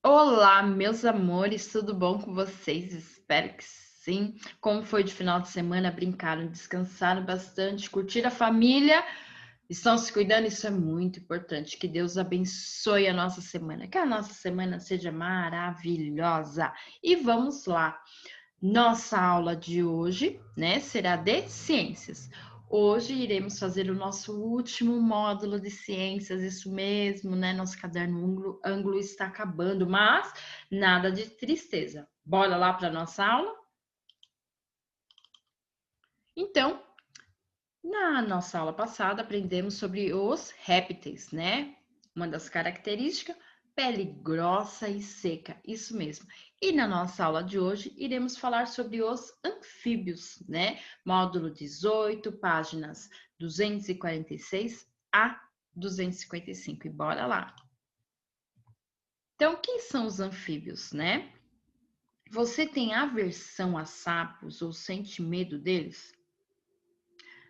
Olá, meus amores, tudo bom com vocês? Espero que sim. Como foi de final de semana? Brincaram, descansaram bastante, curtiram a família? Estão se cuidando? Isso é muito importante. Que Deus abençoe a nossa semana, que a nossa semana seja maravilhosa. E vamos lá. Nossa aula de hoje, né, será de ciências. Hoje iremos fazer o nosso último módulo de ciências, isso mesmo, né? Nosso caderno ângulo está acabando, mas nada de tristeza. Bora lá para nossa aula? Então, na nossa aula passada, aprendemos sobre os répteis, né? Uma das características, pele grossa e seca, isso mesmo. E na nossa aula de hoje, iremos falar sobre os anfíbios, né? Módulo 18, páginas 246 a 255. E bora lá. Então, quem são os anfíbios, né? Você tem aversão a sapos ou sente medo deles?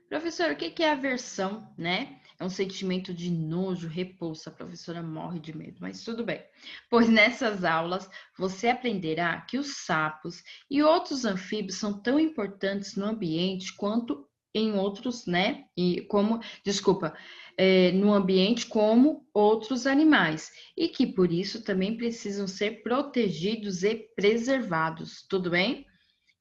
Professor, o que é aversão, né? É um sentimento de nojo, repulsa. A professora morre de medo, mas tudo bem. Pois nessas aulas você aprenderá que os sapos e outros anfíbios são tão importantes no ambiente quanto em outros, né? No ambiente como outros animais e que por isso também precisam ser protegidos e preservados. Tudo bem?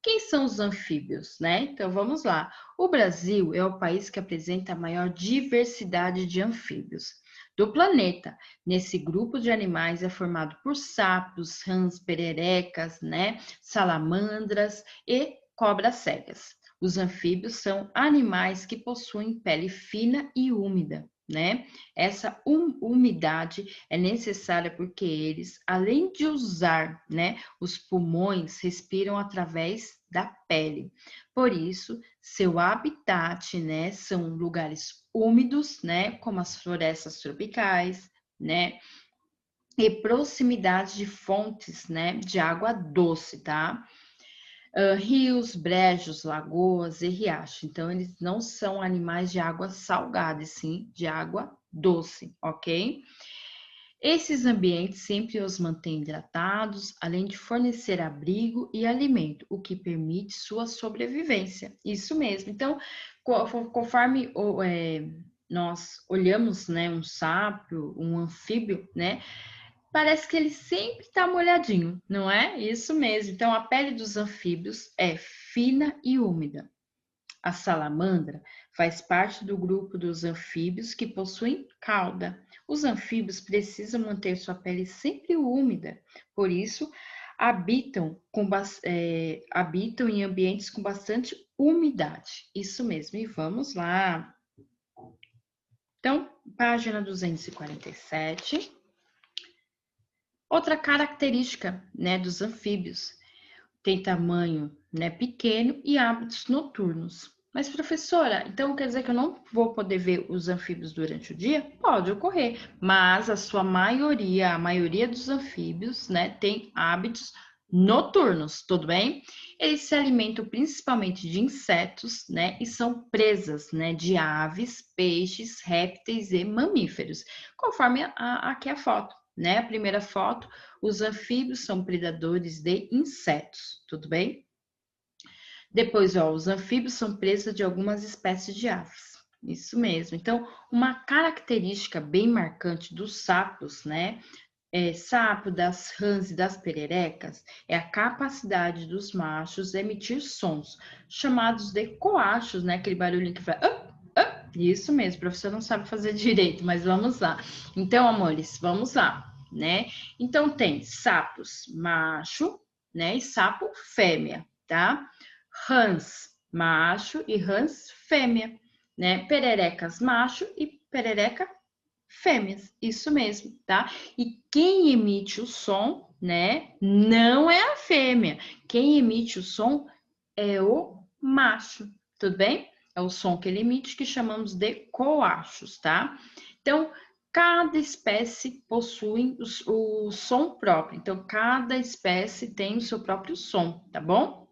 Quem são os anfíbios, né? Então vamos lá. O Brasil é o país que apresenta a maior diversidade de anfíbios do planeta. Nesse grupo de animais é formado por sapos, rãs, pererecas, né? Salamandras e cobras cegas. Os anfíbios são animais que possuem pele fina e úmida, né? Essa umidade é necessária porque eles, além de usar, né, os pulmões, respiram através da pele. Por isso, seu habitat, né, são lugares úmidos, né, como as florestas tropicais, né, e proximidade de fontes, né, de água doce, tá? Rios, brejos, lagoas e riachos. Então, eles não são animais de água salgada, e sim de água doce, ok? Esses ambientes sempre os mantêm hidratados, além de fornecer abrigo e alimento, o que permite sua sobrevivência. Isso mesmo. Então, conforme nós olhamos, né, um sapo, um anfíbio, né, parece que ele sempre está molhadinho, não é? Isso mesmo. Então, a pele dos anfíbios é fina e úmida. A salamandra faz parte do grupo dos anfíbios que possuem cauda. Os anfíbios precisam manter sua pele sempre úmida, por isso habitam em ambientes com bastante umidade. Isso mesmo, e vamos lá. Então, página 247. Outra característica, né, dos anfíbios, tem tamanho, né, pequeno e hábitos noturnos. Mas, professora, então quer dizer que eu não vou poder ver os anfíbios durante o dia? Pode ocorrer, mas a maioria dos anfíbios, né, tem hábitos noturnos, tudo bem? Eles se alimentam principalmente de insetos, né, e são presas, né, de aves, peixes, répteis e mamíferos, conforme aqui a foto, né? A primeira foto, os anfíbios são predadores de insetos, tudo bem? Depois, ó, os anfíbios são presas de algumas espécies de aves. Isso mesmo. Então, uma característica bem marcante dos sapos, né? Sapo, das rãs e das pererecas é a capacidade dos machos emitir sons, chamados de coachos, né? Aquele barulhinho que faz. Isso mesmo, o professor não sabe fazer direito, mas vamos lá. Então, amores, vamos lá, né? Então, tem sapos macho, né? E sapo fêmea, tá? Rãs macho e rãs fêmea, né? Pererecas macho e perereca fêmeas, isso mesmo, tá? E quem emite o som, né? Não é a fêmea. Quem emite o som é o macho, tudo bem? É o som que ele emite que chamamos de coachos, tá? Então, cada espécie possui o som próprio. Então, cada espécie tem o seu próprio som, tá bom?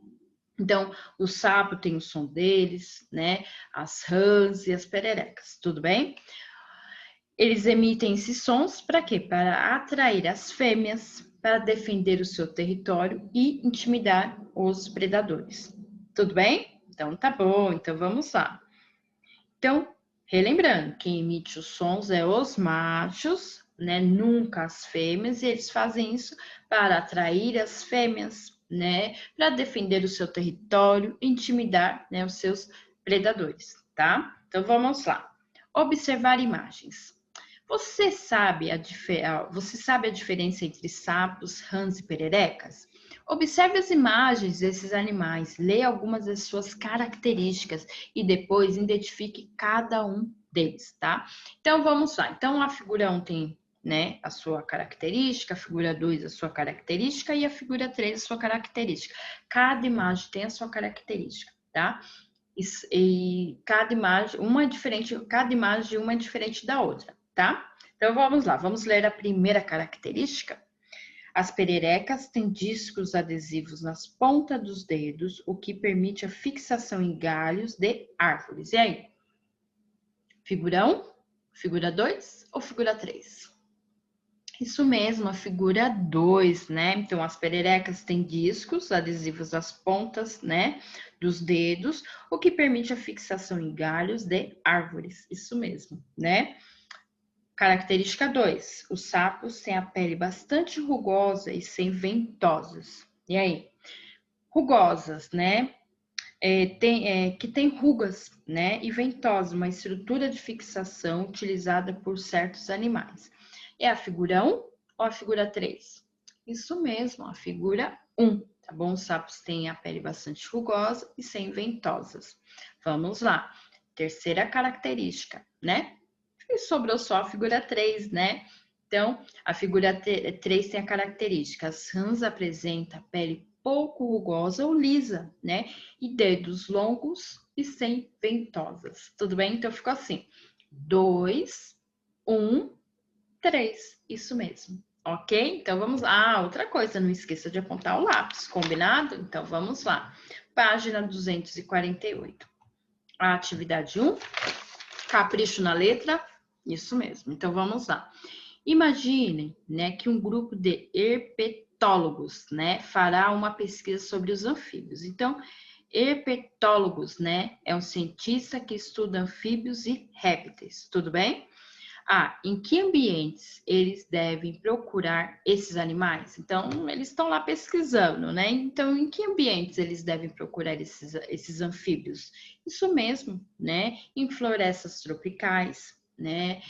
Então, o sapo tem o som deles, né? As rãs e as pererecas, tudo bem? Eles emitem esses sons para quê? Para atrair as fêmeas, para defender o seu território e intimidar os predadores. Tudo bem? Então tá bom, então vamos lá. Então, relembrando, quem emite os sons é os machos, né? Nunca as fêmeas, e eles fazem isso para atrair as fêmeas, né? Para defender o seu território, intimidar, né, os seus predadores, tá? Então vamos lá. Observar imagens. Você sabe a diferença entre sapos, rãs e pererecas? Observe as imagens desses animais, leia algumas das suas características e depois identifique cada um deles, tá? Então vamos lá. Então a figura 1 tem, né, a sua característica, a figura 2 a sua característica e a figura 3 a sua característica. Cada imagem tem a sua característica, tá? E cada imagem, uma é diferente, cada imagem uma é diferente da outra, tá? Então vamos lá, vamos ler a primeira característica. As pererecas têm discos adesivos nas pontas dos dedos, o que permite a fixação em galhos de árvores. E aí? Figura 1, figura 2 ou figura 3? Isso mesmo, a figura 2, né? Então, as pererecas têm discos adesivos nas pontas, né, dos dedos, o que permite a fixação em galhos de árvores. Isso mesmo, né? Característica 2. Os sapos têm a pele bastante rugosa e sem ventosas. E aí? Rugosas, né? Que tem rugas, né? E ventosas, uma estrutura de fixação utilizada por certos animais. É a figura 1 ou a figura 3? Isso mesmo, a figura 1, tá bom? Os sapos têm a pele bastante rugosa e sem ventosas. Vamos lá. Terceira característica, né? E sobrou só a figura 3, né? Então, a figura 3 tem a característica: as rãs apresentam pele pouco rugosa ou lisa, né? E dedos longos e sem ventosas. Tudo bem? Então, ficou assim: 2, 1, 3. Isso mesmo. Ok? Então, vamos lá. Ah, outra coisa, não esqueça de apontar o lápis, combinado? Então, vamos lá. Página 248. A atividade 1, capricho na letra. Isso mesmo. Então vamos lá. Imaginem, né, que um grupo de herpetólogos, né, fará uma pesquisa sobre os anfíbios. Então, herpetólogos, né, é um cientista que estuda anfíbios e répteis. Tudo bem? Em que ambientes eles devem procurar esses animais? Então, eles estão lá pesquisando, né? Então, em que ambientes eles devem procurar esses anfíbios? Isso mesmo, né? Em florestas tropicais, né?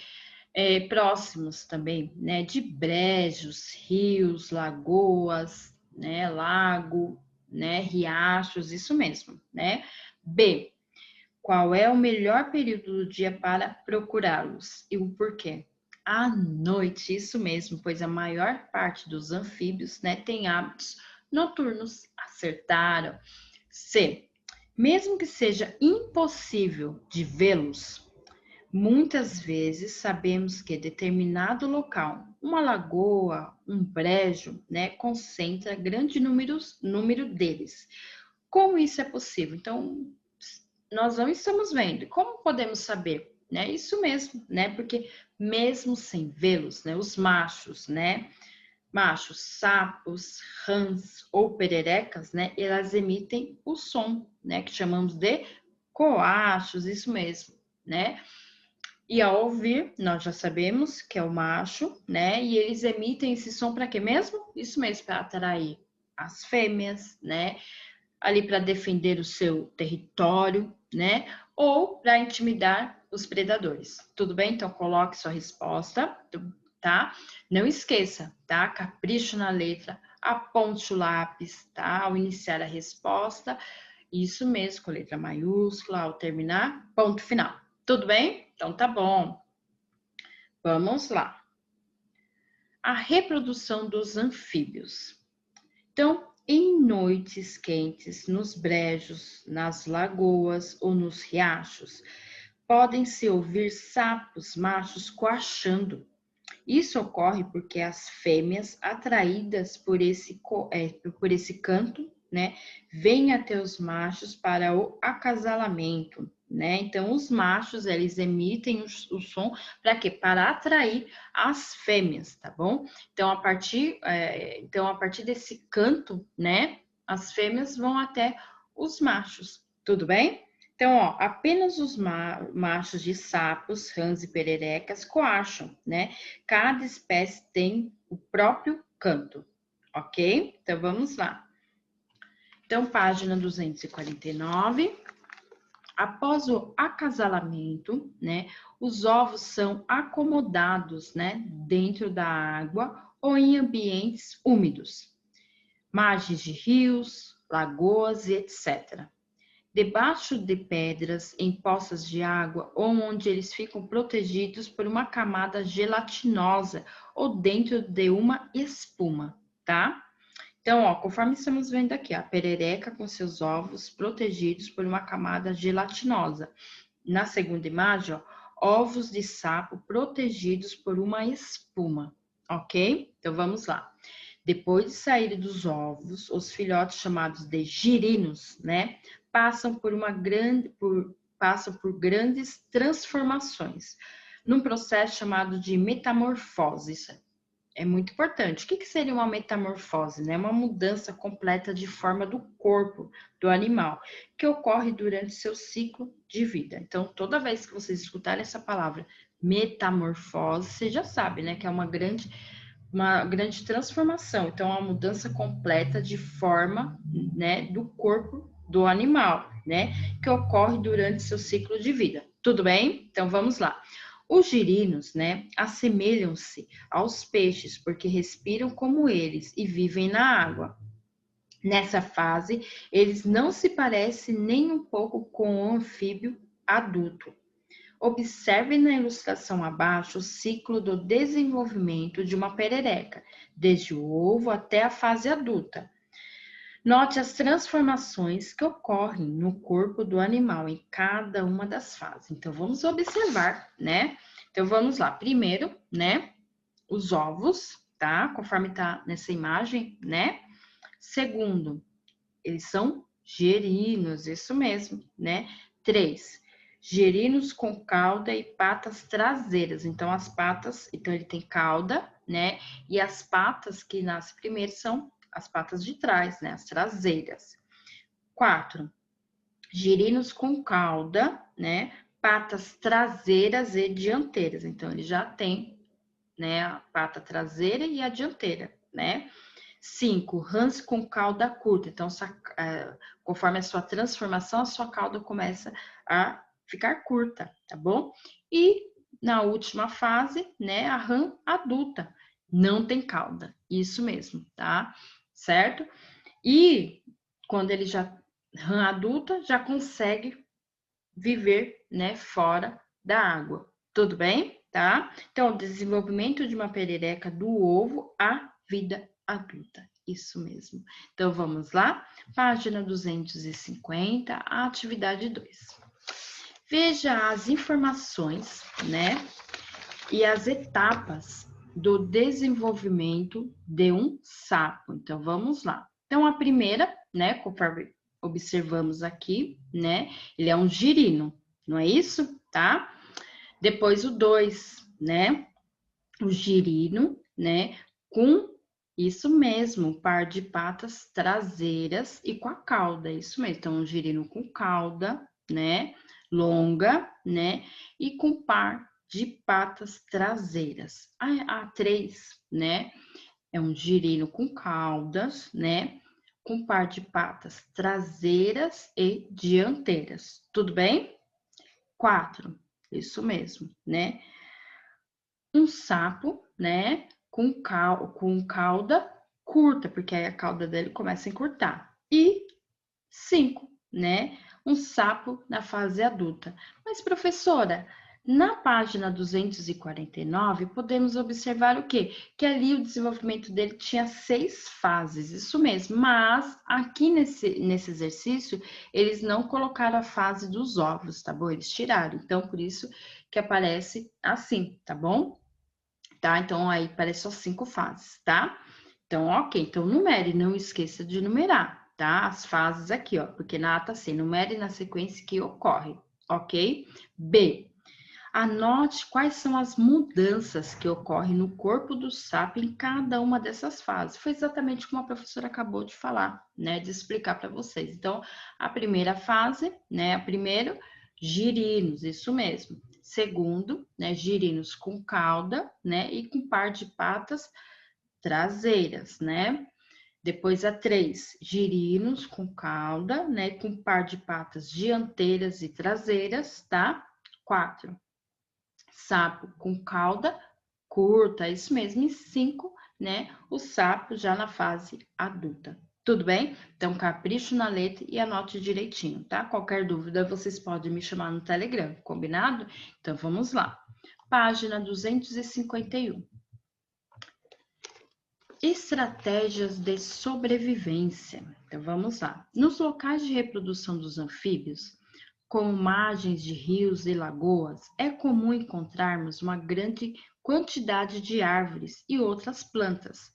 Próximos também, né? De brejos, rios, lagoas, né? Lago, né? Riachos, isso mesmo, né? B. Qual é o melhor período do dia para procurá-los e o porquê? À noite, isso mesmo, pois a maior parte dos anfíbios, né, tem hábitos noturnos. Acertaram. C. Mesmo que seja impossível de vê-los, muitas vezes sabemos que determinado local, uma lagoa, um brejo, né, concentra grande número deles. Como isso é possível? Então, nós não estamos vendo. Como podemos saber? Né? Isso mesmo, né? Porque mesmo sem vê-los, né? Os machos, né? Machos, sapos, rãs ou pererecas, né? Elas emitem o som, né? Que chamamos de coachos, isso mesmo, né? E ao ouvir, nós já sabemos que é o macho, né? E eles emitem esse som para quê mesmo? Isso mesmo, para atrair as fêmeas, né? Ali para defender o seu território, né? Ou para intimidar os predadores. Tudo bem? Então coloque sua resposta, tá? Não esqueça, tá? Capricho na letra, aponte o lápis, tá? Ao iniciar a resposta, isso mesmo, com letra maiúscula, ao terminar, ponto final. Tudo bem? Então tá bom. Vamos lá. A reprodução dos anfíbios. Então, em noites quentes, nos brejos, nas lagoas ou nos riachos, podem-se ouvir sapos machos coachando. Isso ocorre porque as fêmeas, atraídas por esse canto, né, vêm até os machos para o acasalamento, né? Então, os machos, eles emitem o som para quê? Para atrair as fêmeas, tá bom? Então, a partir desse canto, né, as fêmeas vão até os machos, tudo bem? Então, ó, apenas os machos de sapos, rãs e pererecas coacham, né? Cada espécie tem o próprio canto, ok? Então, vamos lá. Então, página 249. Após o acasalamento, né, os ovos são acomodados, né, dentro da água ou em ambientes úmidos, margens de rios, lagoas e etc. Debaixo de pedras, em poças de água ou onde eles ficam protegidos por uma camada gelatinosa ou dentro de uma espuma, tá? Então, ó, conforme estamos vendo aqui, a perereca com seus ovos protegidos por uma camada gelatinosa. Na segunda imagem, ó, ovos de sapo protegidos por uma espuma, ok? Então, vamos lá. Depois de saírem dos ovos, os filhotes chamados de girinos, né, passam por grandes transformações, num processo chamado de metamorfose. Isso é muito importante. O que seria uma metamorfose? Né? Uma mudança completa de forma do corpo do animal, que ocorre durante seu ciclo de vida. Então, toda vez que vocês escutarem essa palavra metamorfose, você já sabe, né, que é uma grande transformação. Então, é uma mudança completa de forma, né, do corpo do animal, né, que ocorre durante seu ciclo de vida. Tudo bem? Então, vamos lá. Os girinos, né, assemelham-se aos peixes porque respiram como eles e vivem na água. Nessa fase, eles não se parecem nem um pouco com o anfíbio adulto. Observe na ilustração abaixo o ciclo do desenvolvimento de uma perereca, desde o ovo até a fase adulta. Note as transformações que ocorrem no corpo do animal em cada uma das fases. Então, vamos observar, né? Então, vamos lá. Primeiro, né? Os ovos, tá? Conforme tá nessa imagem, né? Segundo, eles são gerinos, isso mesmo, né? 3, gerinos com cauda e patas traseiras. Então, as patas, então ele tem cauda, né? E as patas que nascem primeiro são as patas de trás, né? As traseiras. 4, girinos com cauda, né? Patas traseiras e dianteiras. Então, ele já tem, né? A pata traseira e a dianteira, né? 5, rãs com cauda curta. Então, conforme a sua transformação, a sua cauda começa a ficar curta, tá bom? E na última fase, né, a rã adulta não tem cauda. Isso mesmo, tá? Certo? E quando ele já rã adulta, já consegue viver, né, fora da água. Tudo bem? Tá? Então, o desenvolvimento de uma perereca do ovo à vida adulta. Isso mesmo. Então, vamos lá? Página 250, atividade 2. Veja as informações, né? E as etapas do desenvolvimento de um sapo. Então, vamos lá. Então, a primeira, né? Conforme observamos aqui, né? Ele é um girino, não é isso? Tá? Depois o 2, né? O girino, né? Com isso mesmo, par de patas traseiras e com a cauda, isso mesmo. Então, um girino com cauda, né? Longa, né? E com par de patas traseiras. A 3, né? É um girino com caudas, né? Com par de patas traseiras e dianteiras. Tudo bem? 4, isso mesmo, né? Um sapo, né? Com cauda curta, porque aí a cauda dele começa a encurtar. E 5, né? Um sapo na fase adulta. Mas, professora, na página 249, podemos observar o quê? Que ali o desenvolvimento dele tinha 6 fases, isso mesmo. Mas aqui nesse exercício, eles não colocaram a fase dos ovos, tá bom? Eles tiraram. Então, por isso que aparece assim, tá bom? Tá? Então, aí aparece só 5 fases, tá? Então, ok. Então, numere, não esqueça de numerar, tá? As fases aqui, ó, porque na ata C, enumere na sequência que ocorre, ok? B, anote quais são as mudanças que ocorrem no corpo do sapo em cada uma dessas fases. Foi exatamente como a professora acabou de falar, né, de explicar para vocês. Então, a primeira fase, né, primeiro, girinos, isso mesmo. Segundo, né, girinos com cauda, né, e com par de patas traseiras, né? Depois a 3, girinos com cauda, né, com par de patas dianteiras e traseiras, tá? 4, sapo com cauda curta, isso mesmo. E 5, né, o sapo já na fase adulta. Tudo bem? Então, capricho na letra e anote direitinho, tá? Qualquer dúvida, vocês podem me chamar no Telegram, combinado? Então, vamos lá. Página 251. Estratégias de sobrevivência. Então, vamos lá. Nos locais de reprodução dos anfíbios, como margens de rios e lagoas, é comum encontrarmos uma grande quantidade de árvores e outras plantas.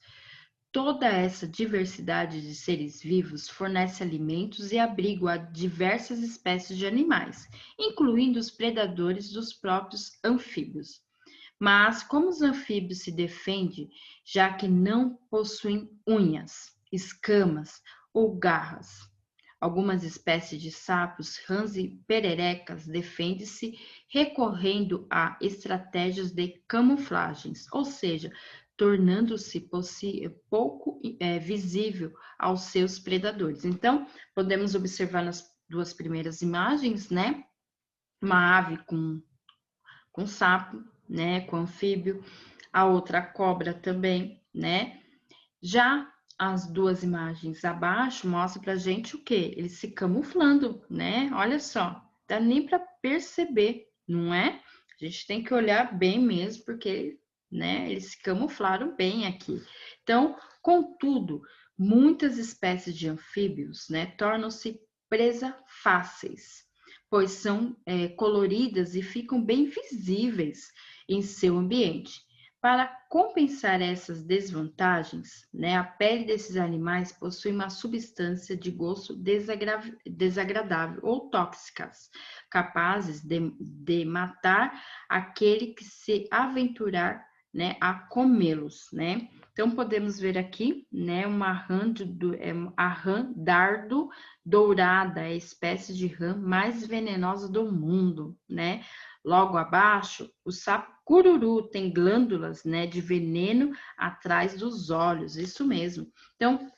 Toda essa diversidade de seres vivos fornece alimentos e abrigo a diversas espécies de animais, incluindo os predadores dos próprios anfíbios. Mas como os anfíbios se defendem, já que não possuem unhas, escamas ou garras? Algumas espécies de sapos, rãs e pererecas defendem-se recorrendo a estratégias de camuflagens, ou seja, tornando-se pouco visível aos seus predadores. Então, podemos observar nas duas primeiras imagens, né? Uma ave com sapo, né? Com anfíbio, a outra cobra também, né? Já as duas imagens abaixo mostram pra gente o quê? Eles se camuflando, né? Olha só, dá nem para perceber, não é? A gente tem que olhar bem mesmo, porque, né, eles se camuflaram bem aqui. Então, contudo, muitas espécies de anfíbios, né, tornam-se presa fáceis, pois são coloridas e ficam bem visíveis em seu ambiente. Para compensar essas desvantagens, né, a pele desses animais possui uma substância de gosto desagradável ou tóxicas, capazes de matar aquele que se aventurar, né, a comê-los, né? Então, podemos ver aqui, né, a rã dardo dourada, é a espécie de rã mais venenosa do mundo, né? Logo abaixo, o sapo cururu tem glândulas, né, de veneno atrás dos olhos, isso mesmo. Então,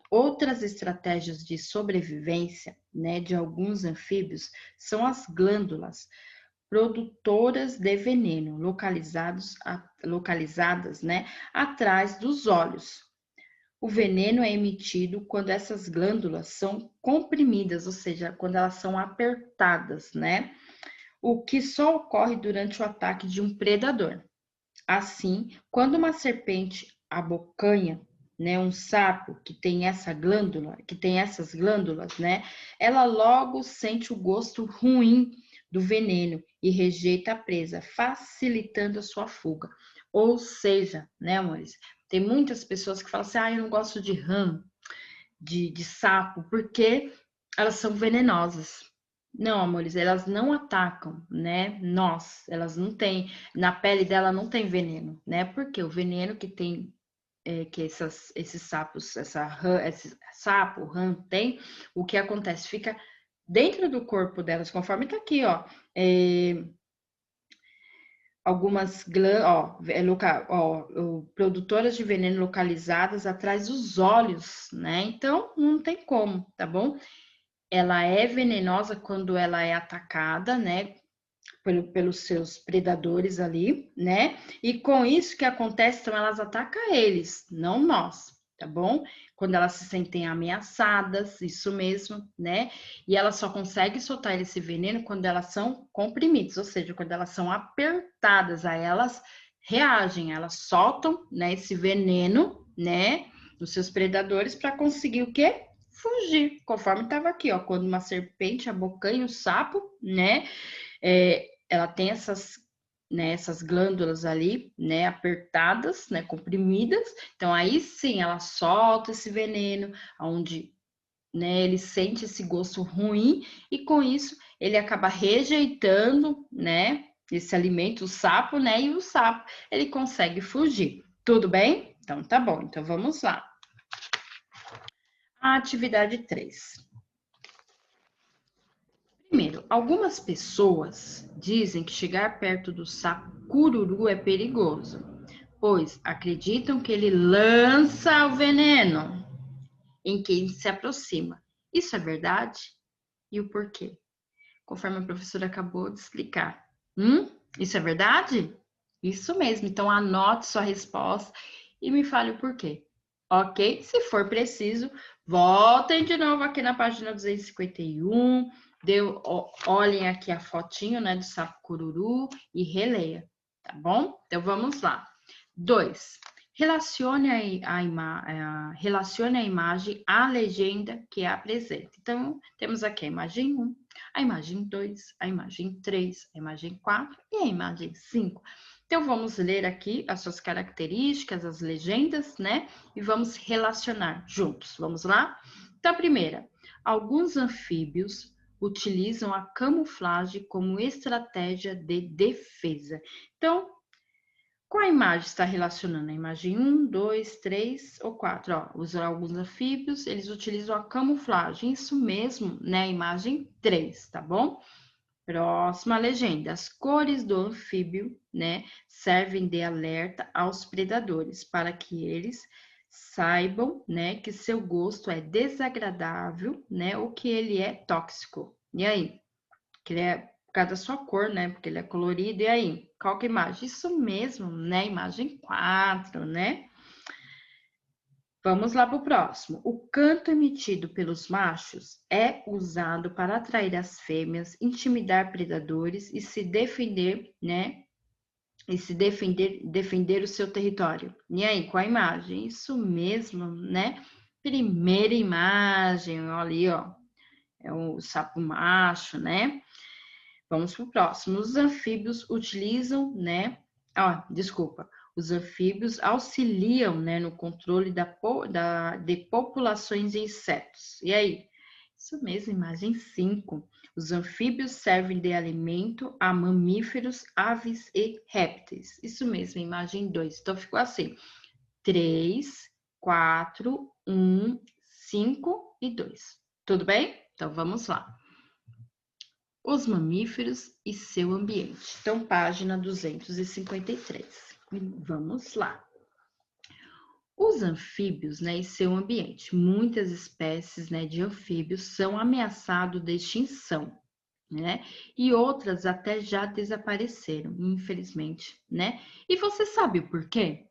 outras estratégias de sobrevivência, né, de alguns anfíbios são as glândulas produtoras de veneno, localizadas, né, atrás dos olhos. O veneno é emitido quando essas glândulas são comprimidas, ou seja, quando elas são apertadas, né? O que só ocorre durante o ataque de um predador. Assim, quando uma serpente abocanha, né, um sapo que tem essas glândulas, né, ela logo sente o gosto ruim do veneno e rejeita a presa, facilitando a sua fuga. Ou seja, né, amores, tem muitas pessoas que falam assim, eu não gosto de rã, de sapo, porque elas são venenosas. Não, amores, elas não atacam, né? Elas não têm, na pele dela não tem veneno, né? Porque o veneno que tem, que esses sapos, esse sapo, rã tem, o que acontece? Fica dentro do corpo delas, conforme tá aqui, ó. Algumas produtoras de veneno localizadas atrás dos olhos, né? Então, não tem como, tá bom? Ela é venenosa quando ela é atacada, né, pelos seus predadores ali, né? E com isso que acontece, então elas atacam eles, não nós, tá bom? Quando elas se sentem ameaçadas, isso mesmo, né? E elas só conseguem soltar esse veneno quando elas são comprimidas, ou seja, quando elas são apertadas, aí elas reagem, elas soltam, né, esse veneno, né, dos seus predadores para conseguir o quê? Fugir, conforme estava aqui, ó, quando uma serpente abocanha o sapo, né, ela tem essas glândulas ali, né, apertadas, né, comprimidas, então aí sim ela solta esse veneno, onde né? Ele sente esse gosto ruim e com isso ele acaba rejeitando, né? Esse alimento, o sapo, né? E o sapo, ele consegue fugir. Tudo bem? Então tá bom. Então vamos lá. A atividade 3. Primeiro, algumas pessoas dizem que chegar perto do sapo cururu é perigoso, pois acreditam que ele lança o veneno em quem se aproxima. Isso é verdade? E o porquê? Conforme a professora acabou de explicar. Isso é verdade? Isso mesmo. Então anote sua resposta e me fale o porquê. Ok? Se for preciso, voltem de novo aqui na página 251. Olhem aqui a fotinho, né, do sapo cururu e releia, tá bom? Então vamos lá. 2. Relacione a imagem à legenda que apresenta. Então, temos aqui a imagem 1, a imagem 2, a imagem 3, a imagem 4 e a imagem 5. Então, vamos ler aqui as suas características, as legendas, né? E vamos relacionar juntos. Vamos lá? Então, a primeira. Alguns anfíbios utilizam a camuflagem como estratégia de defesa. Então, qual a imagem está relacionando? A imagem 1, 2, 3 ou 4? Ó, alguns anfíbios, eles utilizam a camuflagem. Isso mesmo, né? Imagem 3, tá bom? Próxima legenda. As cores do anfíbio, né, servem de alerta aos predadores para que eles saibam, né, que seu gosto é desagradável, né, ou que ele é tóxico. E aí? Que ele é por causa da sua cor, né? Porque ele é colorido. E aí? Qual que é a imagem? Isso mesmo, né? Imagem 4, né? Vamos lá para o próximo. O canto emitido pelos machos é usado para atrair as fêmeas, intimidar predadores e se defender, né? E se defender o seu território. E aí, qual a imagem? Isso mesmo, né? Primeira imagem, olha ali, ó. É o sapo macho, né? Vamos para o próximo. Os anfíbios utilizam, né? Desculpa. Os anfíbios auxiliam, né, no controle de populações de insetos. E aí? Isso mesmo, imagem 5. Os anfíbios servem de alimento a mamíferos, aves e répteis. Isso mesmo, imagem 2. Então, ficou assim: 3, 4, 1, 5 e 2. Tudo bem? Então, vamos lá. Os mamíferos e seu ambiente. Então, página 253. Vamos lá. Os anfíbios, né, e seu ambiente. Muitas espécies, né, de anfíbios são ameaçados de extinção, né? E outras até já desapareceram, infelizmente, né? E você sabe o porquê?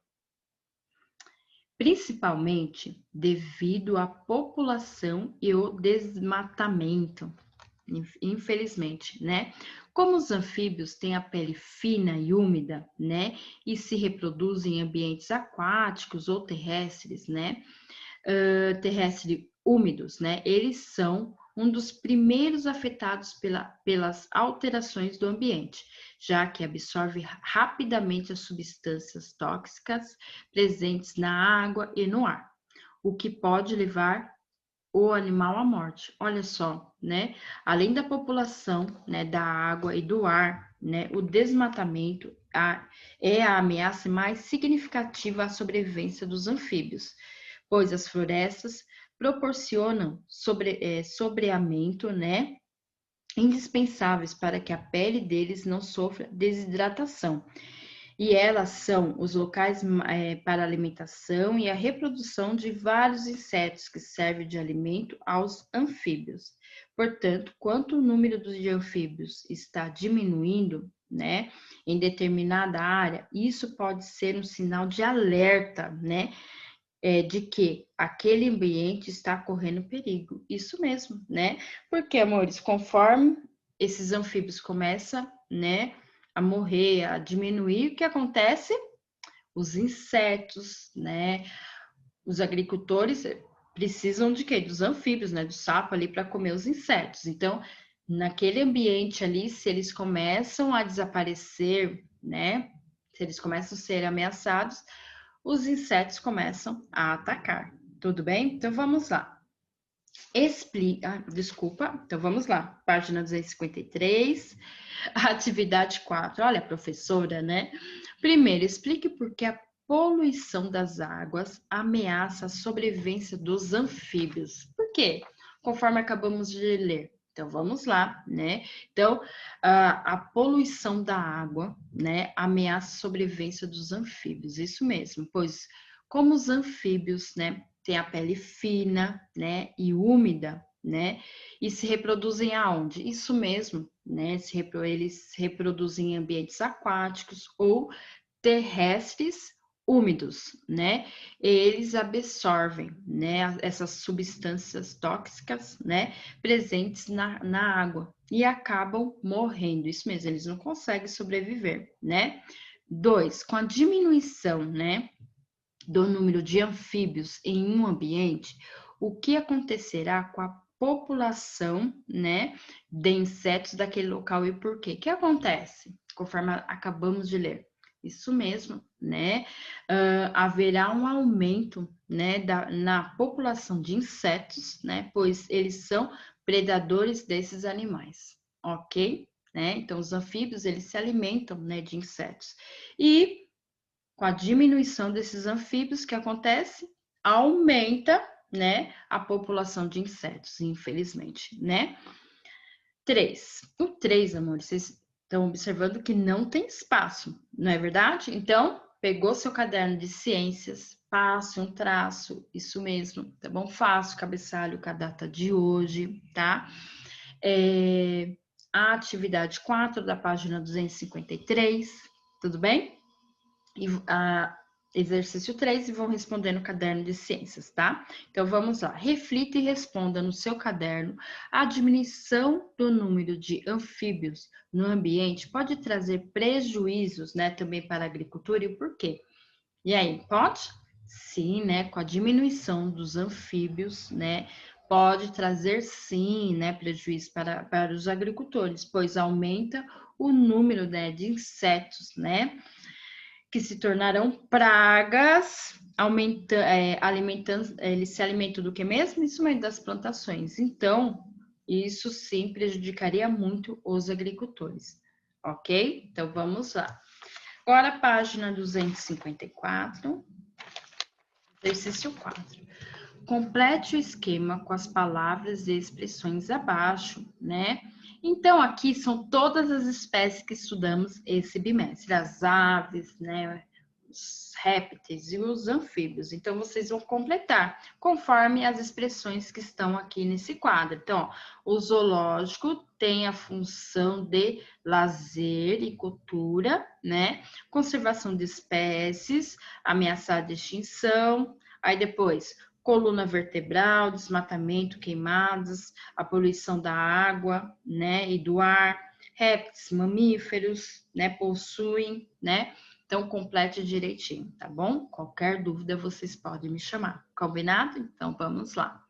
Principalmente devido à população e o desmatamento, infelizmente, né? Como os anfíbios têm a pele fina e úmida, né? E se reproduzem em ambientes aquáticos ou terrestres, né? Terrestres úmidos, né? Eles são um dos primeiros afetados pelas alterações do ambiente, já que absorve rapidamente as substâncias tóxicas presentes na água e no ar, o que pode levar o animal à morte. Olha só, né? Além da população, né, da água e do ar, né, o desmatamento é a ameaça mais significativa à sobrevivência dos anfíbios, pois as florestas proporcionam sobreamento, né, indispensáveis para que a pele deles não sofra desidratação. E elas são os locais para a alimentação e a reprodução de vários insetos que servem de alimento aos anfíbios. Portanto, quanto o número de anfíbios está diminuindo, né, em determinada área, isso pode ser um sinal de alerta, né, de que aquele ambiente está correndo perigo. Isso mesmo, né? Porque, amores, conforme esses anfíbios começam, né, a morrer, a diminuir, o que acontece? Os insetos, né? Os agricultores precisam de quê? Dos anfíbios, né? Do sapo ali para comer os insetos. Então, naquele ambiente ali, se eles começam a desaparecer, né? Se eles começam a ser ameaçados, os insetos começam a atacar. Tudo bem? Então vamos lá. Explica, desculpa, então vamos lá, página 253, atividade 4. Olha, professora, né? Primeiro, explique por que a poluição das águas ameaça a sobrevivência dos anfíbios. Por quê? Conforme acabamos de ler. Então, vamos lá, né? Então, a poluição da água, né, ameaça a sobrevivência dos anfíbios. Isso mesmo, pois como os anfíbios, né, têm a pele fina, né, e úmida, né, e se reproduzem aonde? Isso mesmo, né, eles se reproduzem em ambientes aquáticos ou terrestres úmidos, né? Eles absorvem, né, essas substâncias tóxicas, né, presentes na água e acabam morrendo. Isso mesmo, eles não conseguem sobreviver, né? 2, com a diminuição, né, do número de anfíbios em um ambiente, o que acontecerá com a população, né, de insetos daquele local e por quê? O que acontece? Conforme acabamos de ler. Isso mesmo, né? Haverá um aumento, né, na população de insetos, né? Pois eles são predadores desses animais, ok? Né? Então, os anfíbios, eles se alimentam, né, de insetos. E com a diminuição desses anfíbios, que acontece? Aumenta, né, a população de insetos, infelizmente, né? 3. O 3, amores, vocês estão observando que não tem espaço, não é verdade? Então, pegou seu caderno de ciências, passe um traço, isso mesmo, tá bom? Faça o cabeçalho com a data de hoje, tá? A atividade 4 da página 253, tudo bem? E exercício 3 e vão responder no caderno de ciências, tá? Então vamos lá. Reflita e responda no seu caderno: a diminuição do número de anfíbios no ambiente pode trazer prejuízos, né, também para a agricultura, e o porquê? E aí, pode? Sim, né? Com a diminuição dos anfíbios, né? Pode trazer sim, né, prejuízo para os agricultores, pois aumenta o número, né, de insetos, né, que se tornarão pragas, alimentando, eles se alimentam do que mesmo? Isso mesmo, das plantações. Então, isso sim prejudicaria muito os agricultores, ok? Então, vamos lá. Agora, página 254, exercício 4. Complete o esquema com as palavras e expressões abaixo, né? Então, aqui são todas as espécies que estudamos esse bimestre, as aves, né? Os répteis e os anfíbios. Então, vocês vão completar conforme as expressões que estão aqui nesse quadro. Então, ó, o zoológico tem a função de lazer e cultura, né? Conservação de espécies, ameaçada de extinção. Aí depois, coluna vertebral, desmatamento, queimadas, a poluição da água, né, e do ar, répteis, mamíferos, né, possuem, né? Então, complete direitinho, tá bom? Qualquer dúvida, vocês podem me chamar. Combinado? Então, vamos lá.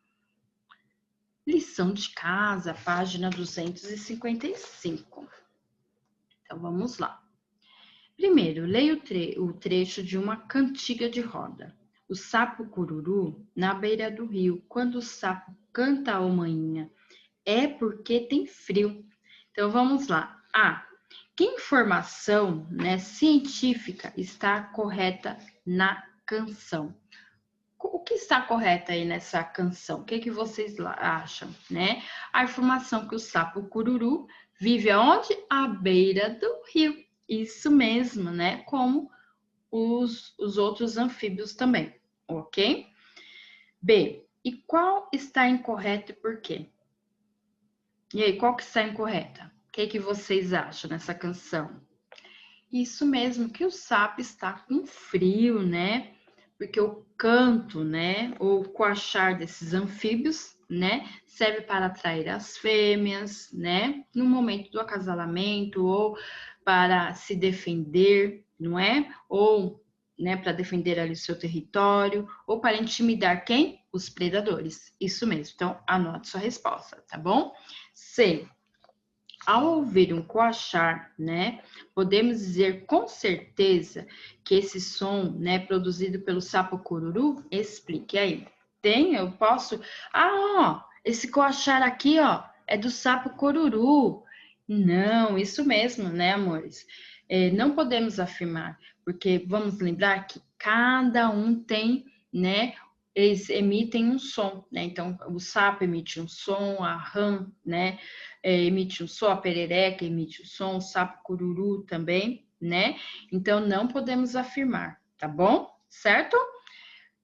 Lição de casa, página 255. Então, vamos lá. Primeiro, leia o trecho de uma cantiga de roda. O sapo cururu, na beira do rio, quando o sapo canta a manhinha, é porque tem frio. Então, vamos lá. A. Que informação, né, científica está correta na canção? O que está correto aí nessa canção? O que vocês acham, né? A informação que o sapo cururu vive aonde? À beira do rio. Isso mesmo, né? Como os outros anfíbios também, ok? B. E qual está incorreto e por quê? E aí, qual que está incorreta? O que vocês acham nessa canção? Isso mesmo, que o sapo está com frio, né? Porque o canto, né, ou coachar desses anfíbios, né, serve para atrair as fêmeas, né, no momento do acasalamento ou para se defender, não é? Ou, né, para defender ali o seu território ou para intimidar quem? Os predadores. Isso mesmo. Então, anote sua resposta, tá bom? C. Ao ouvir um coachar, né, podemos dizer com certeza que esse som, né, produzido pelo sapo cururu, explique aí. Tem, eu posso. Ah, ó, esse coachar aqui, ó, é do sapo coruru. Não, isso mesmo, né, amores? Não podemos afirmar, porque vamos lembrar que cada um tem, né? Eles emitem um som, né? Então, o sapo emite um som, a rã, né? Emite um som, a perereca emite um som, o sapo cururu também, né? Então, não podemos afirmar, tá bom? Certo?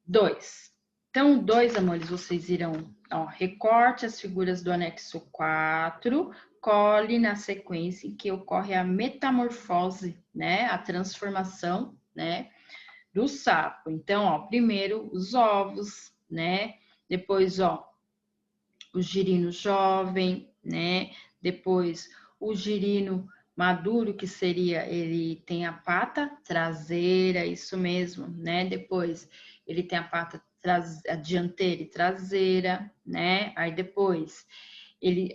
2. Então, 2, amores, vocês irão, ó, recorte as figuras do anexo 4, cole na sequência em que ocorre a metamorfose, né? A transformação, né? Do sapo. Então, ó, primeiro os ovos, né? Depois, ó, o girino jovem, né? Depois o girino maduro, que seria, ele tem a pata traseira, isso mesmo, né? Depois ele tem a pata a dianteira e traseira, né? Aí depois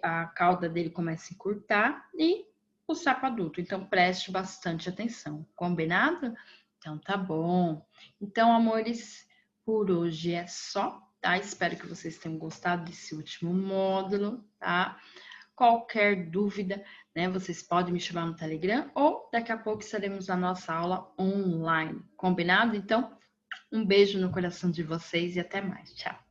a cauda dele começa a encurtar e o sapo adulto. Então preste bastante atenção, combinado? Então tá bom. Então, amores, por hoje é só, tá? Espero que vocês tenham gostado desse último módulo, tá? Qualquer dúvida, né? Vocês podem me chamar no Telegram ou daqui a pouco estaremos na nossa aula online, combinado? Então, um beijo no coração de vocês e até mais. Tchau!